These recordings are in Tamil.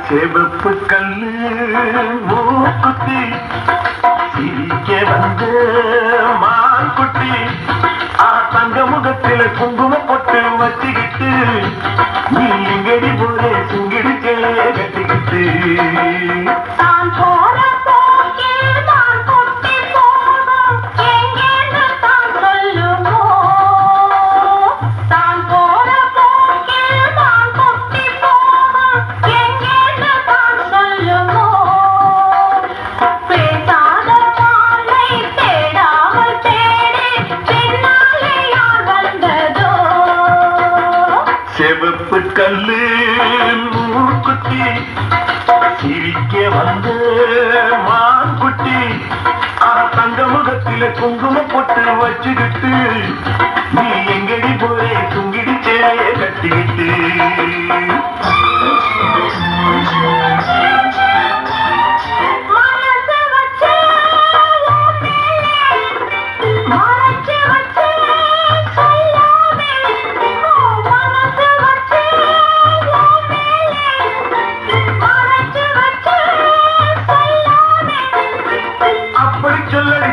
செவப்பு கல்லு மூக்குத்தி சிரிக்க வந்து மான்குட்டி தங்க முகத்தில குங்குமம் போட்டு வச்சுக்கிட்டு நீ எங்கடி போரே சுங்கிடி சேலைய கட்டிக்கிட்டு செவப்பு கல்லு மூக்குத்தி சிரிக்க வந்து மான்குட்டி தங்க முகத்தில குங்குமம் போட்டு வச்சுக்கிட்டு நீ எங்கடி போரே சுங்கிடி சேலைய கட்டிக்கிட்டு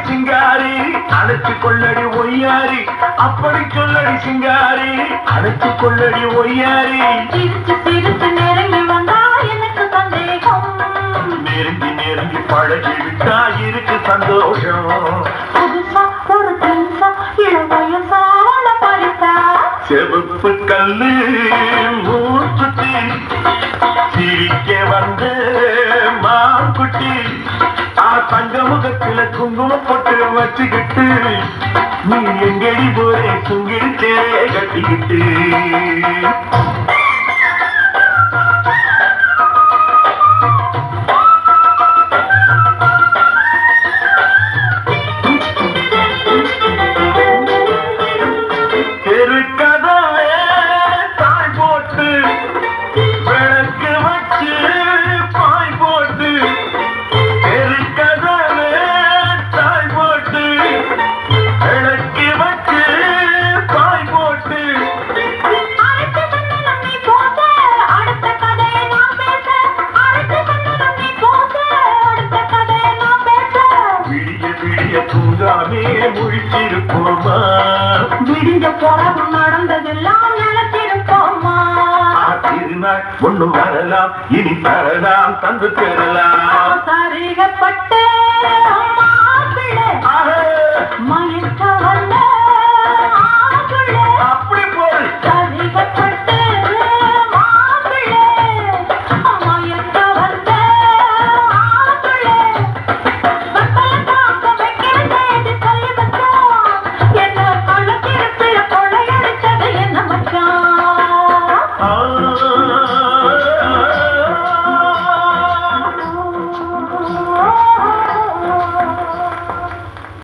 சிங்காரி அழைச்சு கொள்ளடி ஒய்யாரி அப்படி சொல்லடி சிங்காரி அழைச்சு கொள்ளடி ஒய்யாரி சிரிச்சு சிரிச்சு நெருங்கி வந்தா எனக்கு சந்தேகம் நெருங்கி நெருங்கி பழகி விட்டா இருக்கு சந்தோஷம் புதுசா ஒரு தின்சா இளவயசா பரிசா செவப்பு கல்லு மூக்குத்தி சிரிக்க வந்து மான்குட்டி தங்க முகத்தில குங்குமம் போட்டு வச்சுக்கிட்டு நீ எங்கடி போரே சுங்கிடி சேலைய கட்டிக்கிட்டு தெருக்கதவே தாய் போட்டு விளக்கு வச்சு பாய் போட்டு தூங்காமே முழிச்சிருப்போமா விடிஞ்ச பிறகு நடந்ததெல்லாம் நினைச்சிருப்போமா திருநாள் ஒண்ணும் வரலாம் இனி தரலாம் தந்து பெறலாம் சரிகப்பட்டு